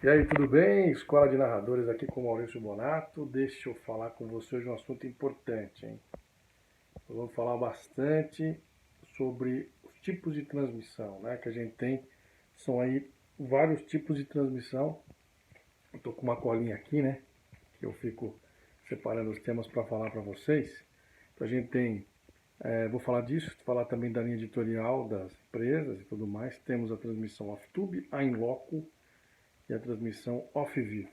E aí, tudo bem? Escola de Narradores aqui com Maurício Bonato. Deixa eu falar com você hoje um assunto importante, hein? Nós vamos falar bastante sobre os tipos de transmissão, né? Que a gente tem, são aí vários tipos de transmissão. Eu tô com uma colinha aqui, né? Que eu fico separando os temas para falar para vocês. Então a gente tem, vou falar disso, falar também da linha editorial das empresas e tudo mais. Temos a transmissão off-tube, a in-loco e a transmissão off-vivo.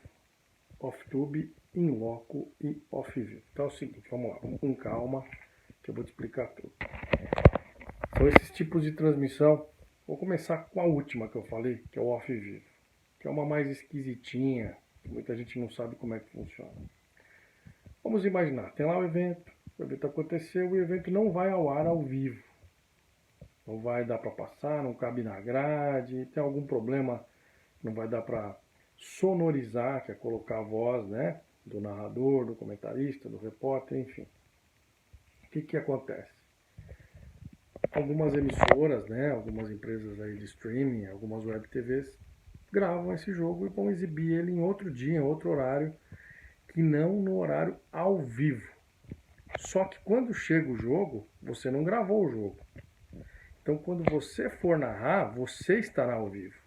Off-tube, in-loco e off-vivo. Então é o seguinte, vamos lá, vamos com calma, que eu vou te explicar tudo. São esses tipos de transmissão. Vou começar com a última que eu falei, que é o off-vivo, que é uma mais esquisitinha, que muita gente não sabe como é que funciona. Vamos imaginar, tem lá o evento aconteceu, o evento não vai ao ar ao vivo. Não vai dar para passar, não cabe na grade, tem algum problema, não vai dar para sonorizar, que é colocar a voz, né, do narrador, do comentarista, do repórter, enfim. O que acontece? Algumas emissoras, né, algumas empresas aí de streaming, algumas web TVs, gravam esse jogo e vão exibir ele em outro dia, em outro horário, que não no horário ao vivo. Só que quando chega o jogo, você não gravou o jogo. Então quando você for narrar, você estará ao vivo.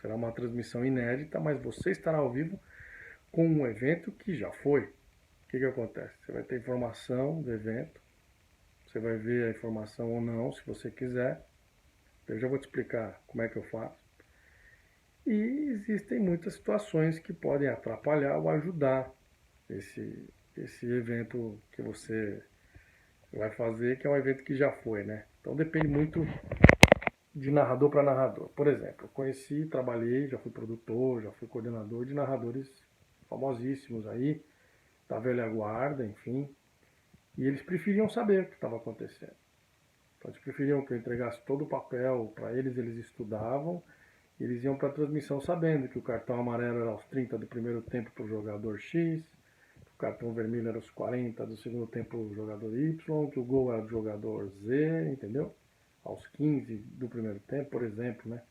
Será uma transmissão inédita, mas você estará ao vivo com um evento que já foi. O que acontece? Você vai ter informação do evento, você vai ver a informação ou não, se você quiser. Eu já vou te explicar como é que eu faço. E existem muitas situações que podem atrapalhar ou ajudar esse evento que você vai fazer, que é um evento que já foi, né? Então depende muito de narrador para narrador. Por exemplo, eu conheci, trabalhei, já fui produtor, já fui coordenador de narradores famosíssimos aí, da velha guarda, enfim, e eles preferiam saber o que estava acontecendo. Então eles preferiam que eu entregasse todo o papel para eles, eles estudavam, e eles iam para a transmissão sabendo que o cartão amarelo era aos 30 do primeiro tempo para o jogador X, que o cartão vermelho era aos 40 do segundo tempo para o jogador Y, que o gol era do jogador Z, entendeu? Aos 15 do primeiro tempo, por exemplo, né?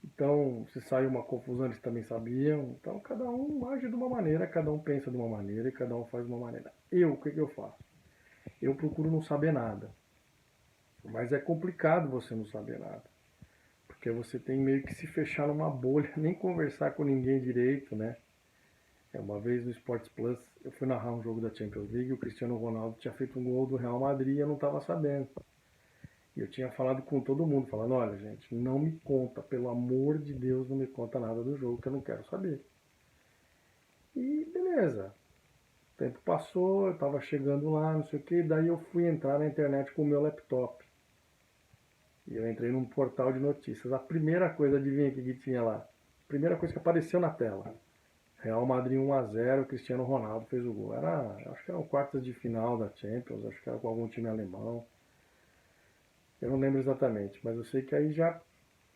Então, se saiu uma confusão, eles também sabiam. Então, cada um age de uma maneira, cada um pensa de uma maneira e cada um faz de uma maneira. O que eu faço? Eu procuro não saber nada. Mas é complicado você não saber nada. Porque você tem meio que se fechar numa bolha, nem conversar com ninguém direito, né? Uma vez no Sports Plus, eu fui narrar um jogo da Champions League e o Cristiano Ronaldo tinha feito um gol do Real Madrid e eu não estava sabendo. E eu tinha falado com todo mundo, falando, olha gente, não me conta, pelo amor de Deus, não me conta nada do jogo que eu não quero saber. E beleza. O tempo passou, eu estava chegando lá, não sei o que, daí eu fui entrar na internet com o meu laptop. E eu entrei num portal de notícias. A primeira coisa, adivinha o que tinha lá? A primeira coisa que apareceu na tela. Real Madrid 1-0, Cristiano Ronaldo fez o gol. Acho que eram quartas de final da Champions, acho que era com algum time alemão. Eu não lembro exatamente, mas eu sei que aí já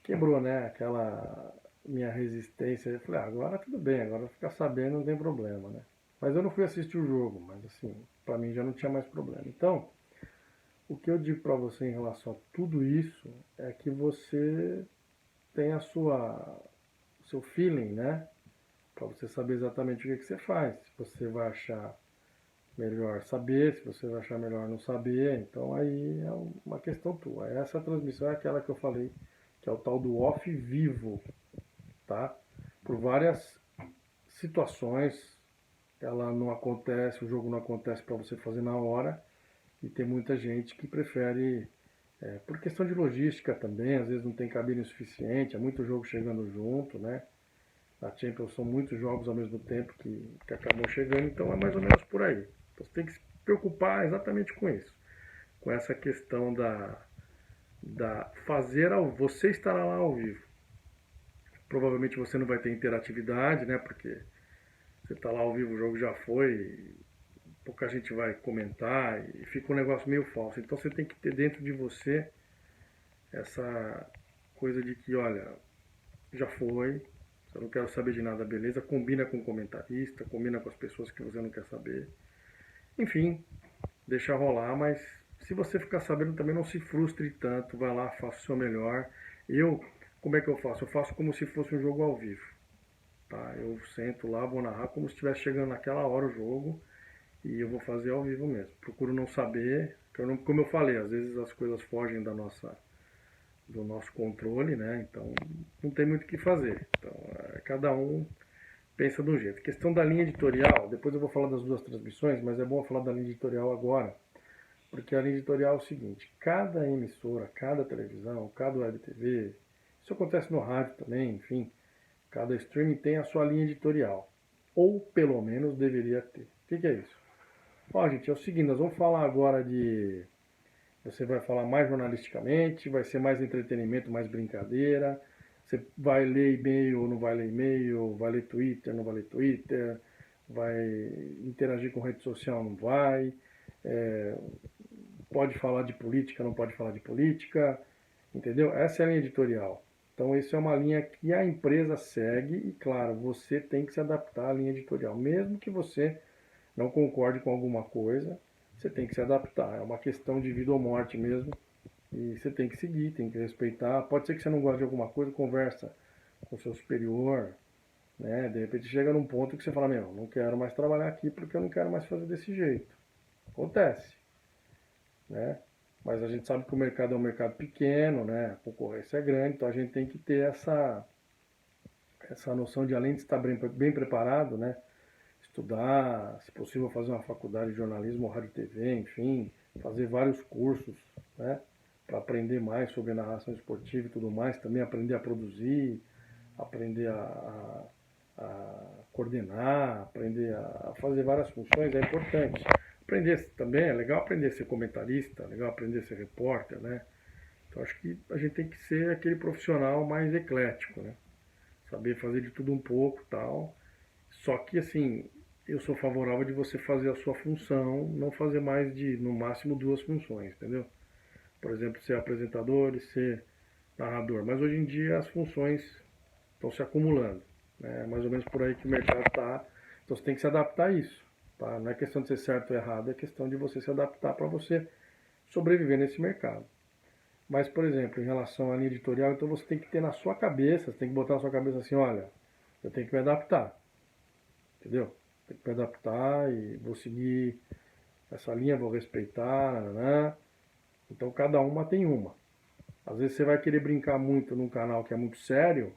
quebrou, né, aquela minha resistência. Eu falei, agora tudo bem, agora ficar sabendo não tem problema, né. Mas eu não fui assistir o jogo, mas assim, pra mim já não tinha mais problema. Então, o que eu digo pra você em relação a tudo isso é que você tem o seu feeling, né, pra você saber exatamente o que você faz. Se você vai achar melhor saber, se você vai achar melhor não saber, então aí é uma questão tua. Essa transmissão é aquela que eu falei, que é o tal do off vivo, tá? Por várias situações, ela não acontece, o jogo não acontece para você fazer na hora, e tem muita gente que prefere, por questão de logística também, às vezes não tem cabine suficiente, é muito jogo chegando junto, né? Na Champions são muitos jogos ao mesmo tempo que acabam chegando, então é mais ou menos por aí. Então você tem que se preocupar exatamente com isso, com essa questão da fazer você estará lá ao vivo. Provavelmente você não vai ter interatividade, né? Porque você está lá ao vivo, o jogo já foi, pouca gente vai comentar e fica um negócio meio falso. Então você tem que ter dentro de você essa coisa de que, olha, já foi, eu não quero saber de nada, beleza? Combina com o comentarista, combina com as pessoas que você não quer saber. Enfim, deixa rolar, mas se você ficar sabendo também não se frustre tanto, vai lá, faça o seu melhor. Como é que eu faço? Eu faço como se fosse um jogo ao vivo. tá? Eu sento lá, vou narrar como se estivesse chegando naquela hora o jogo e eu vou fazer ao vivo mesmo. Procuro não saber, que eu não, como eu falei, às vezes as coisas fogem do nosso controle, né? Então não tem muito o que fazer. Então cada um pensa de um jeito. Questão da linha editorial, depois eu vou falar das duas transmissões, mas é bom falar da linha editorial agora, porque a linha editorial é o seguinte: cada emissora, cada televisão, cada web TV, isso acontece no rádio também, enfim, cada streaming tem a sua linha editorial, ou pelo menos deveria ter. O que é isso? Ó, gente, é o seguinte, nós vamos falar agora de... Você vai falar mais jornalisticamente, vai ser mais entretenimento, mais brincadeira. Você vai ler e-mail ou não vai ler e-mail, vai ler Twitter, não vai ler Twitter, vai interagir com rede social, não vai. É, pode falar de política, não pode falar de política, entendeu? Essa é a linha editorial. Então, essa é uma linha que a empresa segue e, claro, você tem que se adaptar à linha editorial. Mesmo que você não concorde com alguma coisa, você tem que se adaptar. É uma questão de vida ou morte mesmo. E você tem que seguir, tem que respeitar. Pode ser que você não goste de alguma coisa, conversa com o seu superior, né? De repente chega num ponto que você fala, meu, não quero mais trabalhar aqui porque eu não quero mais fazer desse jeito. Acontece, né? Mas a gente sabe que o mercado é um mercado pequeno, né? A concorrência é grande, então a gente tem que ter essa noção de, além de estar bem preparado, né? Estudar, se possível fazer uma faculdade de jornalismo ou rádio e TV, enfim, fazer vários cursos, né? Para aprender mais sobre narração esportiva e tudo mais, também aprender a produzir, aprender a coordenar, aprender a fazer várias funções, é importante. Aprender também, é legal aprender a ser comentarista, é legal aprender a ser repórter, né? Então acho que a gente tem que ser aquele profissional mais eclético, né? Saber fazer de tudo um pouco, tal. Só que assim, eu sou favorável de você fazer a sua função, não fazer mais de, no máximo, duas funções, entendeu? Por exemplo, ser apresentador e ser narrador. Mas hoje em dia as funções estão se acumulando, né? É mais ou menos por aí que o mercado está. Então você tem que se adaptar a isso, tá? Não é questão de ser certo ou errado, é questão de você se adaptar para você sobreviver nesse mercado. Mas, por exemplo, em relação à linha editorial, então você tem que ter na sua cabeça, você tem que botar na sua cabeça assim, olha, eu tenho que me adaptar, entendeu? Tem que me adaptar e vou seguir essa linha, vou respeitar, nananã. Então cada uma tem uma. Às vezes você vai querer brincar muito num canal que é muito sério,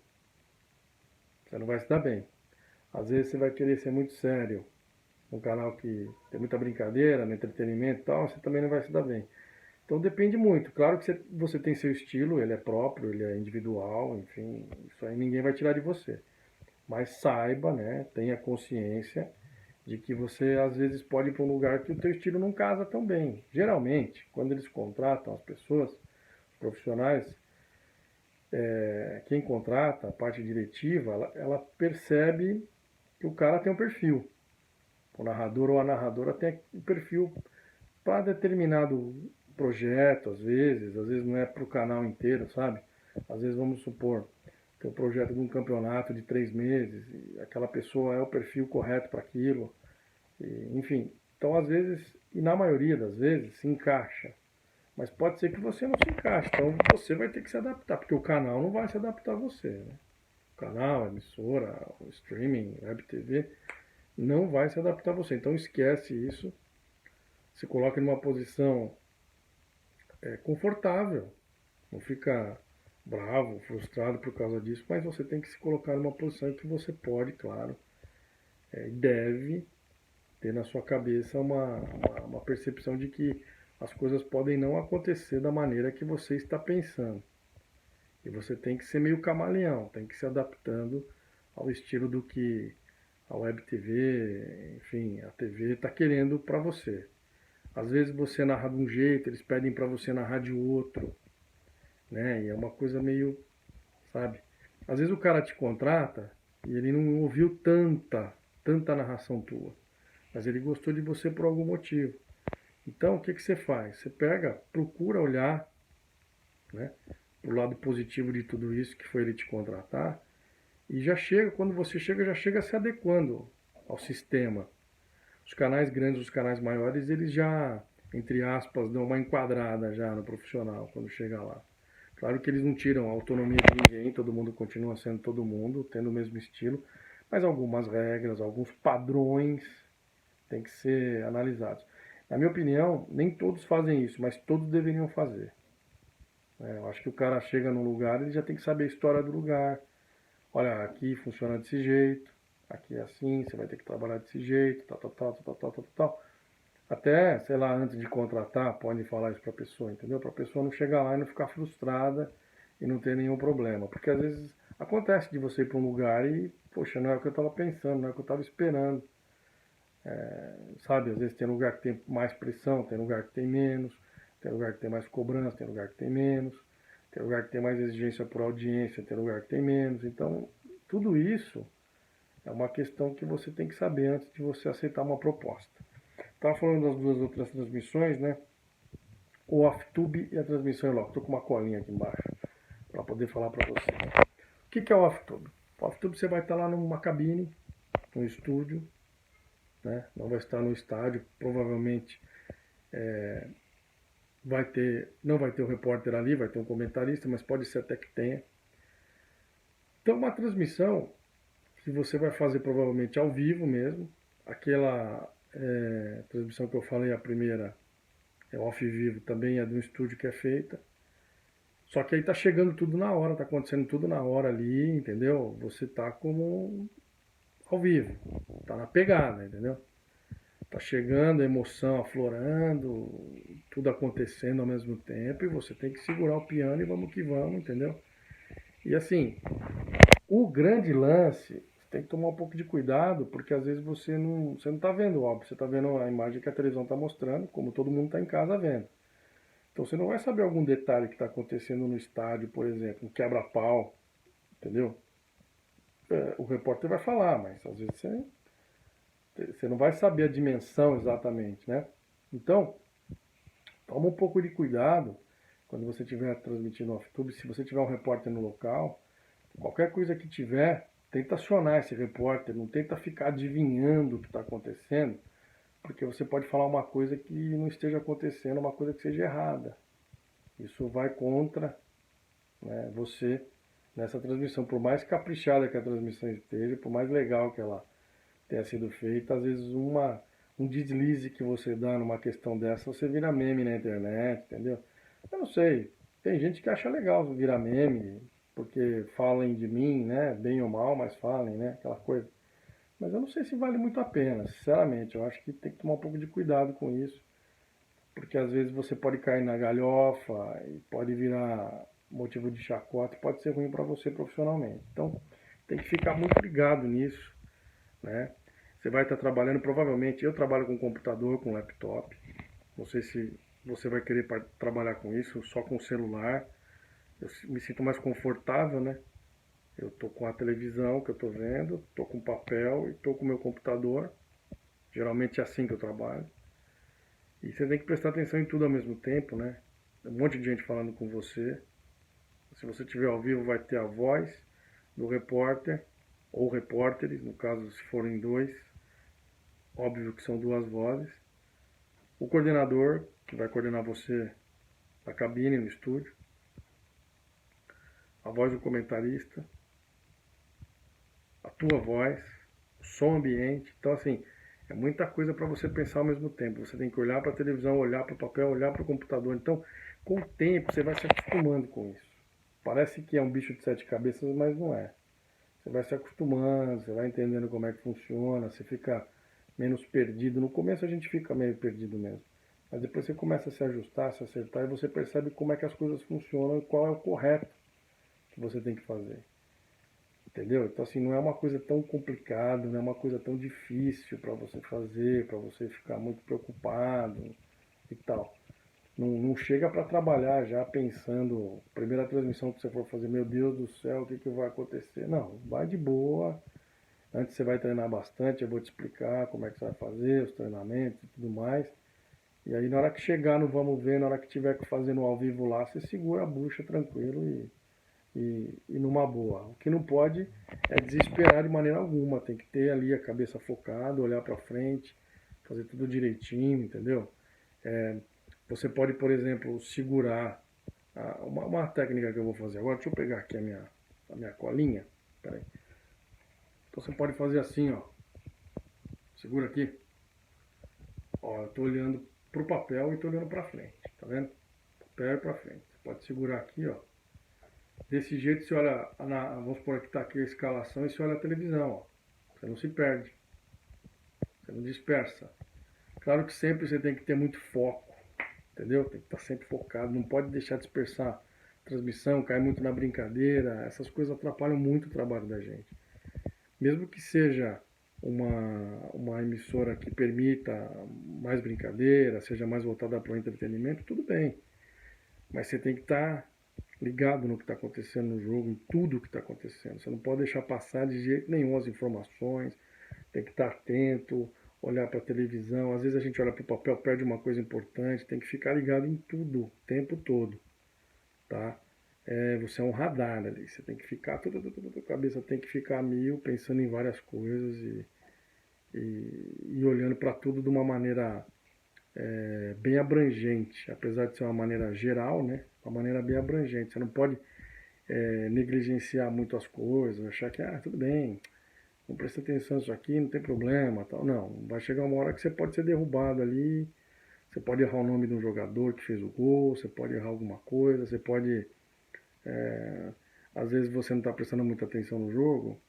você não vai se dar bem. Às vezes você vai querer ser muito sério num canal que tem muita brincadeira, no entretenimento e tal, você também não vai se dar bem. Então depende muito. Claro que você tem seu estilo, ele é próprio, ele é individual, enfim, isso aí ninguém vai tirar de você. Mas saiba, né, tenha consciência de que você às vezes pode ir para um lugar que o teu estilo não casa tão bem. Geralmente, quando eles contratam as pessoas, os profissionais, quem contrata, a parte diretiva, ela percebe que o cara tem um perfil. O narrador ou a narradora tem um perfil para determinado projeto, às vezes não é para o canal inteiro, sabe? Às vezes, vamos supor, tem um projeto de um campeonato de 3 meses, e aquela pessoa é o perfil correto para aquilo, e, enfim. Então, às vezes, e na maioria das vezes, se encaixa. Mas pode ser que você não se encaixe, então você vai ter que se adaptar, porque o canal não vai se adaptar a você, né? O canal, a emissora, o streaming, web TV, não vai se adaptar a você. Então esquece isso, se coloca numa posição confortável, não fica bravo, frustrado por causa disso, mas você tem que se colocar numa posição em que você pode, claro, deve ter na sua cabeça uma percepção de que as coisas podem não acontecer da maneira que você está pensando. E você tem que ser meio camaleão, tem que ir se adaptando ao estilo do que a web TV, enfim, a TV está querendo para você. Às vezes você narra de um jeito, eles pedem para você narrar de outro, né? E é uma coisa meio, sabe? Às vezes o cara te contrata e ele não ouviu tanta narração tua, mas ele gostou de você por algum motivo. Então, o que você faz? Você pega, procura olhar, né, o lado positivo de tudo isso que foi ele te contratar e já chega, quando você chega, já chega se adequando ao sistema. Os canais grandes, os canais maiores, eles já, entre aspas, dão uma enquadrada já no profissional quando chega lá. Claro que eles não tiram a autonomia de ninguém, todo mundo continua sendo todo mundo, tendo o mesmo estilo, mas algumas regras, alguns padrões têm que ser analisados. Na minha opinião, nem todos fazem isso, mas todos deveriam fazer. Eu acho que o cara chega num lugar, ele já tem que saber a história do lugar. Olha, aqui funciona desse jeito, aqui é assim, você vai ter que trabalhar desse jeito, tal. Até, sei lá, antes de contratar, pode falar isso para a pessoa, entendeu? Para a pessoa não chegar lá e não ficar frustrada e não ter nenhum problema. Porque às vezes acontece de você ir para um lugar e, poxa, não é o que eu estava pensando, não é o que eu estava esperando. Sabe, às vezes tem lugar que tem mais pressão, tem lugar que tem menos, tem lugar que tem mais cobrança, tem lugar que tem menos, tem lugar que tem mais exigência por audiência, tem lugar que tem menos. Então, tudo isso é uma questão que você tem que saber antes de você aceitar uma proposta. Estava falando das duas outras transmissões, né? O off-tube e a transmissão em loco. Estou com uma colinha aqui embaixo para poder falar para você. O que é o off-tube? O off-tube você vai estar lá numa cabine, num estúdio, né? Não vai estar no estádio, provavelmente não vai ter o repórter ali, vai ter um comentarista, mas pode ser até que tenha. Então, uma transmissão que você vai fazer provavelmente ao vivo mesmo, aquela transmissão que eu falei, a primeira é off vivo, também é de um estúdio que é feita. Só que aí tá chegando tudo na hora, tá acontecendo tudo na hora ali, entendeu? Você tá como ao vivo, tá na pegada, entendeu? Tá chegando, a emoção aflorando, tudo acontecendo ao mesmo tempo e você tem que segurar o piano e vamos que vamos, entendeu? E assim, o grande lance, você tem que tomar um pouco de cuidado, porque às vezes você não tá vendo, óbvio, você tá vendo a imagem que a televisão tá mostrando, como todo mundo tá em casa vendo. Então você não vai saber algum detalhe que está acontecendo no estádio, por exemplo, um quebra-pau, entendeu? O repórter vai falar, mas às vezes você não vai saber a dimensão exatamente, né? Então, toma um pouco de cuidado quando você estiver transmitindo off-tube. Se você tiver um repórter no local, qualquer coisa que tiver, tenta acionar esse repórter, não tenta ficar adivinhando o que está acontecendo, porque você pode falar uma coisa que não esteja acontecendo, uma coisa que seja errada. Isso vai contra, né, você nessa transmissão. Por mais caprichada que a transmissão esteja, por mais legal que ela tenha sido feita, às vezes um deslize que você dá numa questão dessa, você vira meme na internet, entendeu? Eu não sei, tem gente que acha legal virar meme, porque falem de mim, né, bem ou mal, mas falem, né, aquela coisa. Mas eu não sei se vale muito a pena, sinceramente. Eu acho que tem que tomar um pouco de cuidado com isso, porque às vezes você pode cair na galhofa e pode virar motivo de chacota, pode ser ruim para você profissionalmente. Então, tem que ficar muito ligado nisso, né? Você vai estar trabalhando, provavelmente, eu trabalho com computador, com laptop. Não sei se você vai querer trabalhar com isso, só com celular. Eu me sinto mais confortável, né? Eu tô com a televisão que eu tô vendo, tô com papel e tô com o meu computador. Geralmente é assim que eu trabalho. E você tem que prestar atenção em tudo ao mesmo tempo, né? Um monte de gente falando com você. Se você estiver ao vivo, vai ter a voz do repórter, ou repórteres, no caso, se forem dois. Óbvio que são duas vozes. O coordenador, que vai coordenar você na cabine, no estúdio. A voz do comentarista. A tua voz. O som ambiente. Então, assim, é muita coisa para você pensar ao mesmo tempo. Você tem que olhar para a televisão, olhar para o papel, olhar para o computador. Então, com o tempo, você vai se acostumando com isso. Parece que é um bicho de sete cabeças, mas não é. Você vai se acostumando, você vai entendendo como é que funciona, você fica menos perdido. No começo a gente fica meio perdido mesmo. Mas depois você começa a se ajustar, se acertar e você percebe como é que as coisas funcionam e qual é o correto que você tem que fazer. Entendeu? Então assim, não é uma coisa tão complicada, não é uma coisa tão difícil para você fazer, para você ficar muito preocupado e tal. Não chega para trabalhar já pensando, primeira transmissão que você for fazer, meu Deus do céu, o que vai acontecer? Não, vai de boa. Antes você vai treinar bastante, eu vou te explicar como é que você vai fazer, os treinamentos e tudo mais. E aí na hora que chegar no vamos ver, na hora que tiver que fazer no ao vivo lá, você segura a bucha tranquilo e numa boa. O que não pode é desesperar de maneira alguma, tem que ter ali a cabeça focada, olhar para frente, fazer tudo direitinho, entendeu? Você pode, por exemplo, segurar uma técnica que eu vou fazer agora. Deixa eu pegar aqui a minha colinha. Peraí. Então você pode fazer assim, ó. Segura aqui. Ó, eu tô olhando pro papel e tô olhando pra frente, tá vendo? Papel e pra frente. Você pode segurar aqui, ó. Desse jeito você olha, vamos supor que tá aqui a escalação e você olha a televisão, ó. Você não se perde, você não dispersa. Claro que sempre você tem que ter muito foco, entendeu? Tem que estar sempre focado, não pode deixar dispersar a transmissão, cair muito na brincadeira, essas coisas atrapalham muito o trabalho da gente. Mesmo que seja uma emissora que permita mais brincadeira, seja mais voltada para o entretenimento, tudo bem. Mas você tem que estar ligado no que está acontecendo no jogo, em tudo que está acontecendo. Você não pode deixar passar de jeito nenhum as informações, tem que estar atento, olhar para a televisão. Às vezes a gente olha para o papel, perde uma coisa importante, tem que ficar ligado em tudo, o tempo todo, tá? Você é um radar ali, você tem que ficar, a cabeça tem que ficar a mil, pensando em várias coisas e olhando para tudo de uma maneira bem abrangente, apesar de ser uma maneira geral, né? Uma maneira bem abrangente. Você não pode negligenciar muito as coisas, achar que, tudo bem, não presta atenção nisso aqui, não tem problema, tal. Não, vai chegar uma hora que você pode ser derrubado ali, você pode errar o nome de um jogador que fez o gol, você pode errar alguma coisa, você pode... às vezes você não está prestando muita atenção no jogo,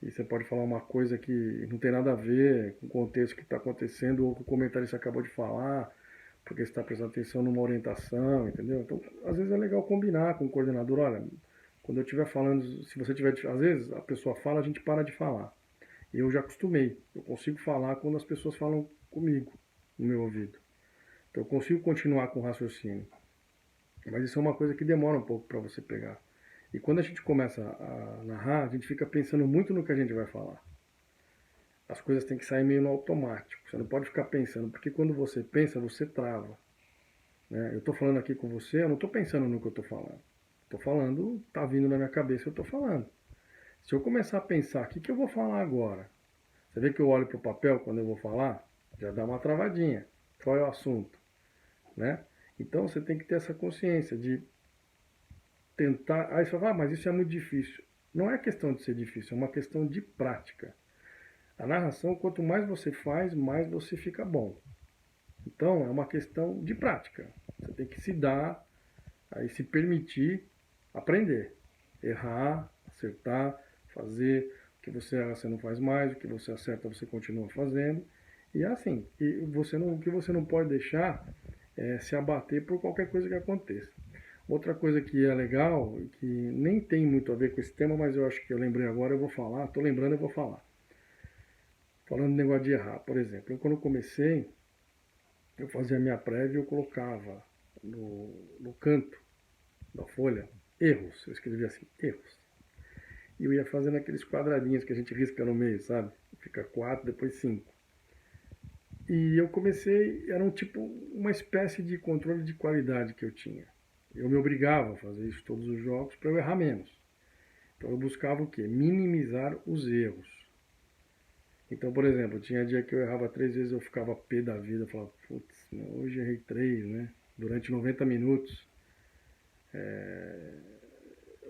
e você pode falar uma coisa que não tem nada a ver com o contexto que está acontecendo ou que o comentarista acabou de falar, porque você está prestando atenção numa orientação, entendeu? Então, às vezes é legal combinar com o coordenador, olha, quando eu estiver falando, se você tiver, às vezes a pessoa fala, a gente para de falar. E eu já acostumei, eu consigo falar quando as pessoas falam comigo, no meu ouvido. Então eu consigo continuar com o raciocínio. Mas isso é uma coisa que demora um pouco para você pegar. E quando a gente começa a narrar, a gente fica pensando muito no que a gente vai falar. As coisas têm que sair meio no automático. Você não pode ficar pensando, porque quando você pensa, você trava. Né? Eu estou falando aqui com você, eu não estou pensando no que eu estou falando. Estou falando, está vindo na minha cabeça, eu estou falando. Se eu começar a pensar, o que eu vou falar agora? Você vê que eu olho para o papel quando eu vou falar, já dá uma travadinha. Qual é o assunto? Né? Então você tem que ter essa consciência de tentar. Aí você fala, mas isso é muito difícil. Não é questão de ser difícil, é uma questão de prática. A narração, quanto mais você faz, mais você fica bom. Então é uma questão de prática. Você tem que se dar, aí se permitir aprender. Errar, acertar, fazer. O que você erra, você não faz mais, o que você acerta, você continua fazendo. E é assim. E o que você não pode deixar é se abater por qualquer coisa que aconteça. Outra coisa que é legal, que nem tem muito a ver com esse tema, mas eu acho que eu lembrei agora, eu vou falar. Estou lembrando, eu vou falar. Falando de negócio de errar, por exemplo. Eu, quando eu comecei, eu fazia a minha prévia e eu colocava no canto da folha erros. Eu escrevia assim, erros. E eu ia fazendo aqueles quadradinhos que a gente risca no meio, sabe? Fica 4, depois 5. E eu comecei, era uma espécie de controle de qualidade que eu tinha. Eu me obrigava a fazer isso todos os jogos para eu errar menos. Então eu buscava o quê? Minimizar os erros. Então, por exemplo, tinha dia que eu errava 3 vezes, eu ficava pé da vida, eu falava, putz, hoje errei 3, né? Durante 90 minutos.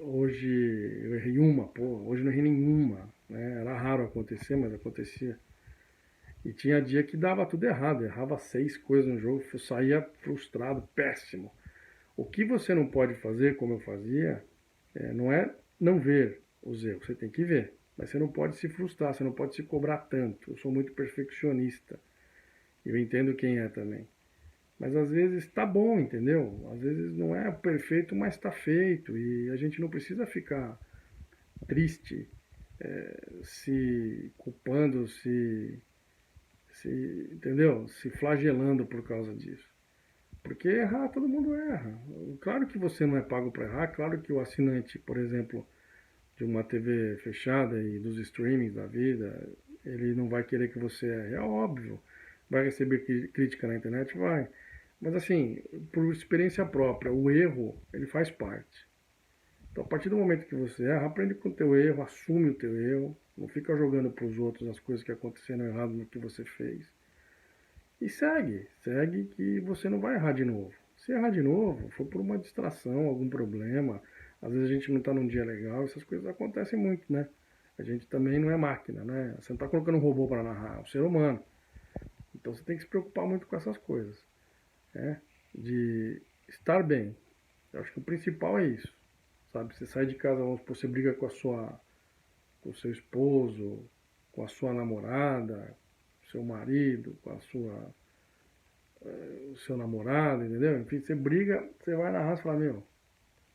Hoje eu errei uma, hoje não errei nenhuma. Né? Era raro acontecer, mas acontecia. E tinha dia que dava tudo errado, errava 6 coisas no jogo, eu saía frustrado, péssimo. O que você não pode fazer, como eu fazia, não é não ver os erros, você tem que ver. Mas você não pode se frustrar, você não pode se cobrar tanto. Eu sou muito perfeccionista. Eu entendo quem é também. Mas às vezes tá bom, entendeu? Às vezes não é perfeito, mas tá feito. E a gente não precisa ficar triste, se culpando, entendeu? Se flagelando por causa disso. Porque errar, todo mundo erra. Claro que você não é pago para errar, claro que o assinante, por exemplo, de uma TV fechada e dos streamings da vida, ele não vai querer que você erre, é óbvio. Vai receber crítica na internet? Vai. Mas assim, por experiência própria, o erro, ele faz parte. Então, a partir do momento que você erra, aprende com o teu erro, assume o teu erro, não fica jogando para os outros as coisas que aconteceram errado no que você fez. E segue que você não vai errar de novo. Se errar de novo, for por uma distração, algum problema, às vezes a gente não está num dia legal, essas coisas acontecem muito, né? A gente também não é máquina, né? Você não está colocando um robô para narrar, é um ser humano. Então você tem que se preocupar muito com essas coisas, né? De estar bem. Eu acho que o principal é isso, sabe? Você sai de casa, vamos supor, você briga com o seu esposo, com a sua namorada, seu marido, com o seu namorado, entendeu? Enfim, você briga, você vai narrar e fala, meu,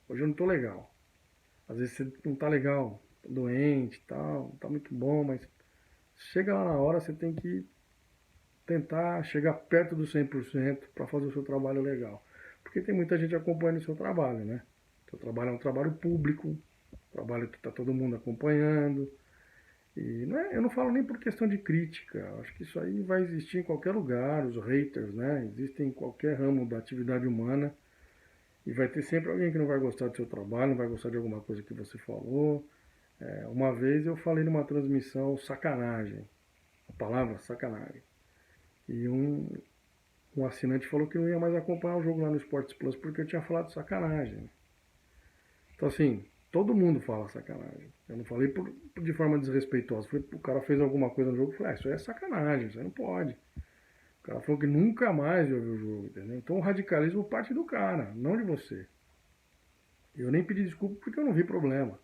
hoje eu não tô legal. Às vezes você não tá legal, tá doente e tal, não tá muito bom, mas chega lá na hora, você tem que tentar chegar perto do 100% para fazer o seu trabalho legal. Porque tem muita gente acompanhando o seu trabalho, né? O seu trabalho é um trabalho público, trabalho que está todo mundo acompanhando. E não é, eu não falo nem por questão de crítica, acho que isso aí vai existir em qualquer lugar, os haters, né? Existem em qualquer ramo da atividade humana. E vai ter sempre alguém que não vai gostar do seu trabalho, não vai gostar de alguma coisa que você falou. Uma vez eu falei numa transmissão sacanagem, a palavra sacanagem. E um assinante falou que não ia mais acompanhar o jogo lá no Esportes Plus porque eu tinha falado sacanagem. Então assim, todo mundo fala sacanagem. Eu não falei de forma desrespeitosa. O cara fez alguma coisa no jogo e falei, isso aí é sacanagem, isso aí não pode. O cara falou que nunca mais ia ver o jogo, entendeu? Então o radicalismo parte do cara, não de você. Eu nem pedi desculpa porque eu não vi problema.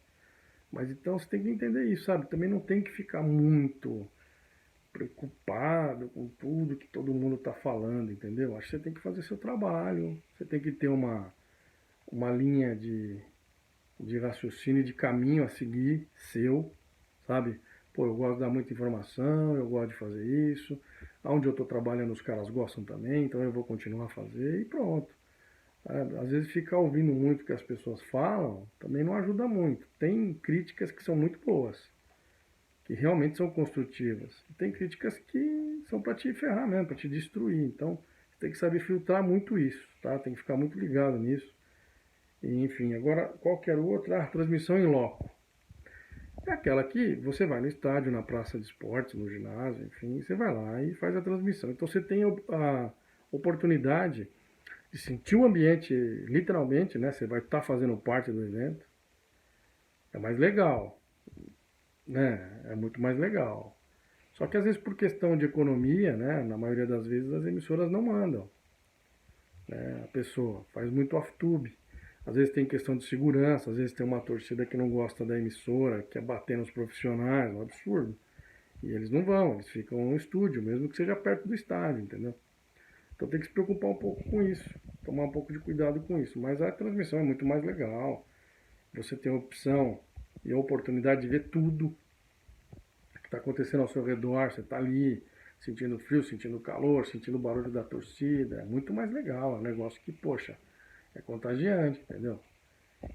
Mas então você tem que entender isso, sabe? Também não tem que ficar muito preocupado com tudo que todo mundo está falando, entendeu? Acho que você tem que fazer seu trabalho, você tem que ter uma linha de raciocínio, de caminho a seguir, seu, sabe? Pô, eu gosto de dar muita informação, eu gosto de fazer isso. Onde eu estou trabalhando os caras gostam também, então eu vou continuar a fazer e pronto. Às vezes ficar ouvindo muito o que as pessoas falam também não ajuda muito. Tem críticas que são muito boas, que realmente são construtivas. E tem críticas que são para te ferrar mesmo, para te destruir. Então, você tem que saber filtrar muito isso, tá? Tem que ficar muito ligado nisso. E, enfim, agora qualquer outra transmissão em loco. É aquela que você vai no estádio, na praça de esportes, no ginásio, enfim, você vai lá e faz a transmissão. Então você tem a oportunidade de sentir o ambiente, literalmente, né? Você vai estar fazendo parte do evento. É mais legal, né? É muito mais legal. Só que às vezes por questão de economia, né? Na maioria das vezes as emissoras não mandam, né? A pessoa faz muito off-tube. Às vezes tem questão de segurança, às vezes tem uma torcida que não gosta da emissora, quer bater nos profissionais, é um absurdo. E eles não vão, eles ficam no estúdio, mesmo que seja perto do estádio, entendeu? Então tem que se preocupar um pouco com isso, tomar um pouco de cuidado com isso. Mas a transmissão é muito mais legal. Você tem a opção e a oportunidade de ver tudo que está acontecendo ao seu redor. Você está ali sentindo frio, sentindo calor, sentindo o barulho da torcida. É muito mais legal. É um negócio que, poxa, é contagiante, entendeu?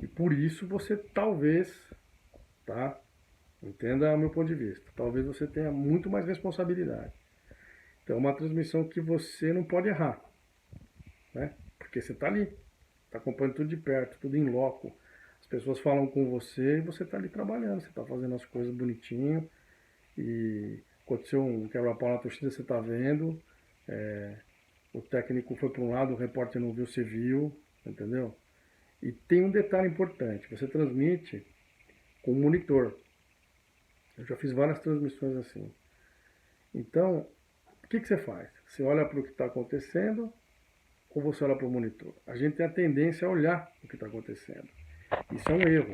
E por isso você talvez, tá? Entenda o meu ponto de vista. Talvez você tenha muito mais responsabilidade. Então é uma transmissão que você não pode errar, né? Porque você está ali, está acompanhando tudo de perto, tudo em loco. As pessoas falam com você e você está ali trabalhando, você está fazendo as coisas bonitinho. E aconteceu um quebra-pau na torcida, você está vendo. O técnico foi para um lado, o repórter não viu, você viu, entendeu? E tem um detalhe importante, você transmite com monitor. Eu já fiz várias transmissões assim. Então, o que você faz? Você olha para o que está acontecendo ou você olha para o monitor? A gente tem a tendência a olhar o que está acontecendo. Isso é um erro,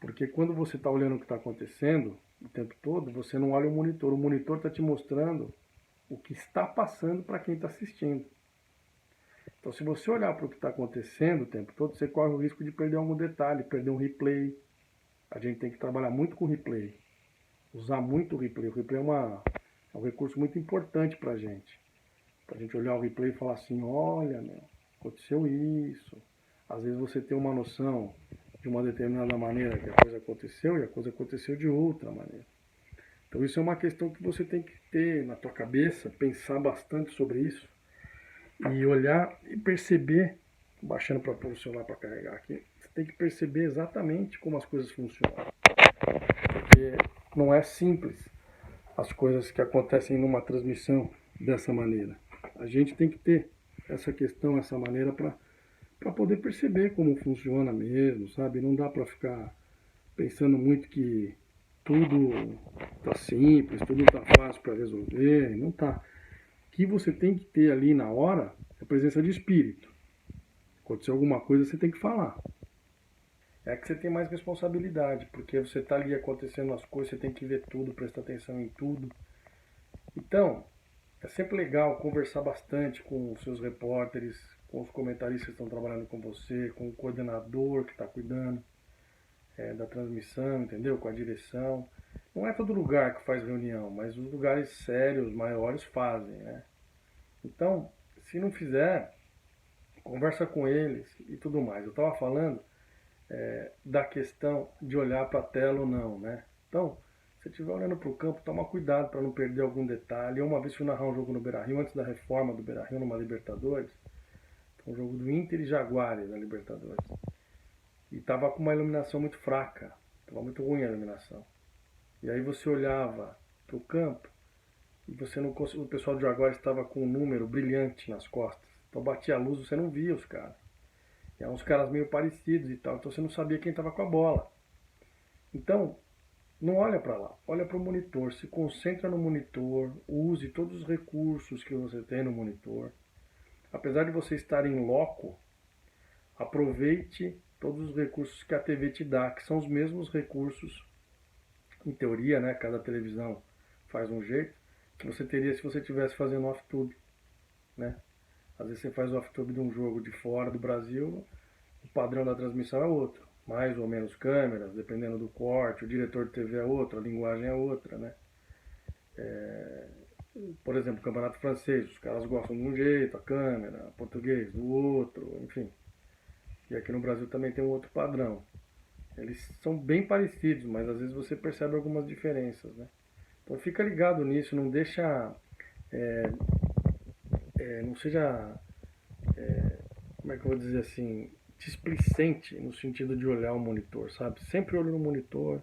porque quando você está olhando o que está acontecendo o tempo todo, você não olha o monitor. O monitor está te mostrando o que está passando para quem está assistindo. Então, se você olhar para o que está acontecendo o tempo todo, você corre o risco de perder algum detalhe, perder um replay. A gente tem que trabalhar muito com replay, usar muito o replay. O replay é um recurso muito importante para a gente. Para a gente olhar o replay e falar assim, olha, meu, aconteceu isso. Às vezes você tem uma noção de uma determinada maneira que a coisa aconteceu e a coisa aconteceu de outra maneira. Então isso é uma questão que você tem que ter na tua cabeça, pensar bastante sobre isso e olhar e perceber, baixando para pôr o celular para carregar aqui, você tem que perceber exatamente como as coisas funcionam. Porque não é simples as coisas que acontecem numa transmissão dessa maneira. A gente tem que ter essa questão, essa maneira para poder perceber como funciona mesmo, sabe? Não dá para ficar pensando muito que tudo tá simples, tudo tá fácil para resolver, não tá. O que você tem que ter ali na hora é a presença de espírito. Aconteceu alguma coisa, você tem que falar. É que você tem mais responsabilidade, porque você tá ali acontecendo as coisas, você tem que ver tudo, prestar atenção em tudo. Então, é sempre legal conversar bastante com os seus repórteres, com os comentaristas que estão trabalhando com você, com o coordenador que está cuidando da transmissão, entendeu? Com a direção. Não é todo lugar que faz reunião, mas os lugares sérios, maiores, fazem, né? Então, se não fizer, conversa com eles e tudo mais. Eu estava falando da questão de olhar para a tela ou não, né? Então, se estiver olhando para o campo, toma cuidado para não perder algum detalhe. Eu uma vez fui narrar um jogo no Beira-Rio, antes da reforma do Beira-Rio, numa Libertadores, um jogo do Inter e Jaguares na Libertadores. E tava com uma iluminação muito fraca, tava muito ruim a iluminação. E aí você olhava para o campo e você não conseguia, o pessoal de Jaguares estava com um número brilhante nas costas. Então batia a luz, você não via os caras. E eram uns caras meio parecidos e tal, então você não sabia quem estava com a bola. Então, não olha para lá, olha para o monitor, se concentra no monitor, use todos os recursos que você tem no monitor. Apesar de você estar em loco, aproveite todos os recursos que a TV te dá, que são os mesmos recursos, em teoria, né? Cada televisão faz um jeito, que você teria se você estivesse fazendo off-tube, né? Às vezes você faz off-tube de um jogo de fora do Brasil, o padrão da transmissão é outro. Mais ou menos câmeras, dependendo do corte, o diretor de TV é outro, a linguagem é outra, né? Por exemplo, o campeonato francês, os caras gostam de um jeito, a câmera, português do outro, enfim. E aqui no Brasil também tem um outro padrão. Eles são bem parecidos, mas às vezes você percebe algumas diferenças, né? Então fica ligado nisso, não deixa, não seja, como é que eu vou dizer assim, displicente no sentido de olhar o monitor, sabe? Sempre olho no monitor,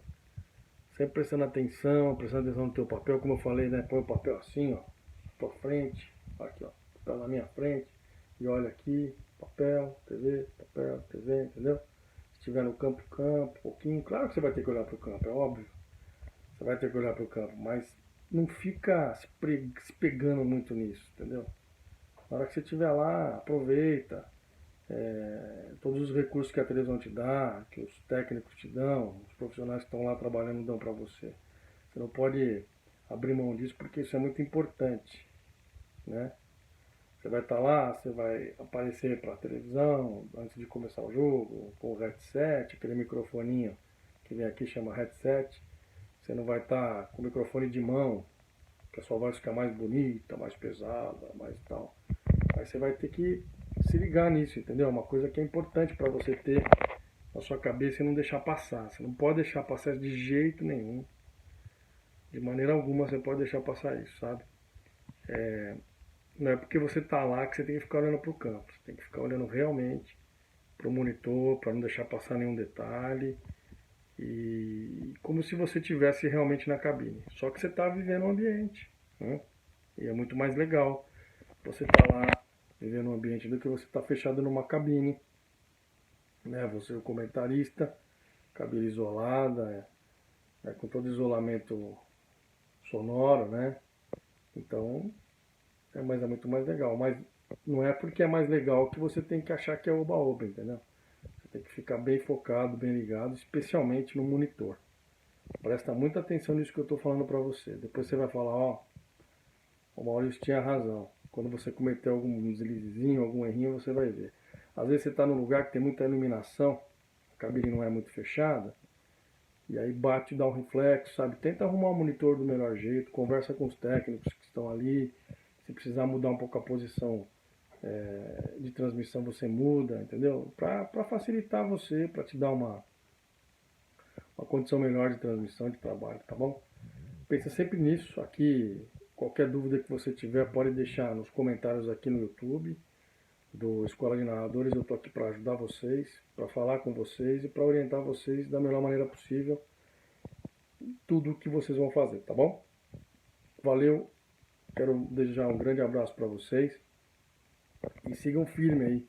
sempre prestando atenção no teu papel, como eu falei, né? Põe o papel assim, ó, na tua frente, aqui, ó, papel na minha frente, e olha aqui, papel, TV, entendeu? Se estiver no campo, campo, um pouquinho, claro que você vai ter que olhar para o campo, é óbvio. Você vai ter que olhar para o campo, mas não fica se pegando muito nisso, entendeu? Na hora que você estiver lá, aproveita todos os recursos que a televisão te dá, que os técnicos te dão, os profissionais que estão lá trabalhando dão para você. Você não pode abrir mão disso porque isso é muito importante, né? Você vai estar lá, você vai aparecer para a televisão antes de começar o jogo, com o headset, aquele microfoninho que vem aqui chama headset. Você não vai estar com o microfone de mão, que a sua voz fica mais bonita, mais pesada, mais tal. Aí você vai ter que se ligar nisso, entendeu? É uma coisa que é importante para você ter na sua cabeça e não deixar passar. Você não pode deixar passar de jeito nenhum. De maneira alguma você pode deixar passar isso, sabe? Não é porque você está lá que você tem que ficar olhando para o campo. Você tem que ficar olhando realmente para o monitor, para não deixar passar nenhum detalhe. E como se você estivesse realmente na cabine. Só que você está vivendo o ambiente, né? E é muito mais legal você estar lá vivendo um ambiente do que você estar fechado numa cabine, né? Você é o comentarista, cabine isolada, com todo isolamento sonoro, né? Então, mas é muito mais legal. Mas não é porque é mais legal que você tem que achar que é oba-oba, entendeu? Você tem que ficar bem focado, bem ligado, especialmente no monitor. Presta muita atenção nisso que eu estou falando para você. Depois você vai falar, ó, o Maurício tinha razão. Quando você cometer algum deslizinho, algum errinho, você vai ver. Às vezes você está num lugar que tem muita iluminação, a cabine não é muito fechada, e aí bate e dá um reflexo, sabe? Tenta arrumar o monitor do melhor jeito, conversa com os técnicos que estão ali. Se precisar mudar um pouco a posição de transmissão, você muda, entendeu? Para facilitar você, para te dar uma condição melhor de transmissão, de trabalho, tá bom? Pensa sempre nisso. Aqui, qualquer dúvida que você tiver, pode deixar nos comentários aqui no YouTube do Escola de Narradores. Eu estou aqui para ajudar vocês, para falar com vocês e para orientar vocês da melhor maneira possível tudo o que vocês vão fazer, tá bom? Valeu, quero desejar um grande abraço para vocês e sigam firme aí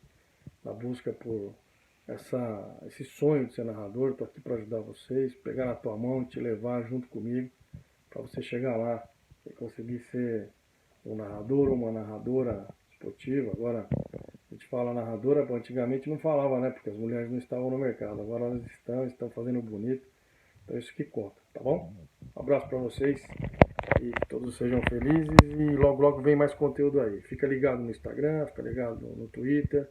na busca por esse sonho de ser narrador. Estou aqui para ajudar vocês, pegar na tua mão e te levar junto comigo para você chegar lá e conseguir ser um narrador ou uma narradora esportiva. Agora, a gente fala narradora, antigamente não falava, né? Porque as mulheres não estavam no mercado. Agora elas estão fazendo bonito. Então isso que conta, tá bom? Um abraço para vocês e que todos sejam felizes e logo logo vem mais conteúdo aí. Fica ligado no Instagram, fica ligado no Twitter,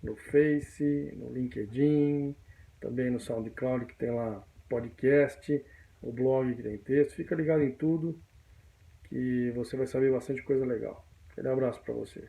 no Face, no LinkedIn, também no SoundCloud que tem lá podcast, o blog que tem texto. Fica ligado em tudo que você vai saber bastante coisa legal. Aquele abraço para você.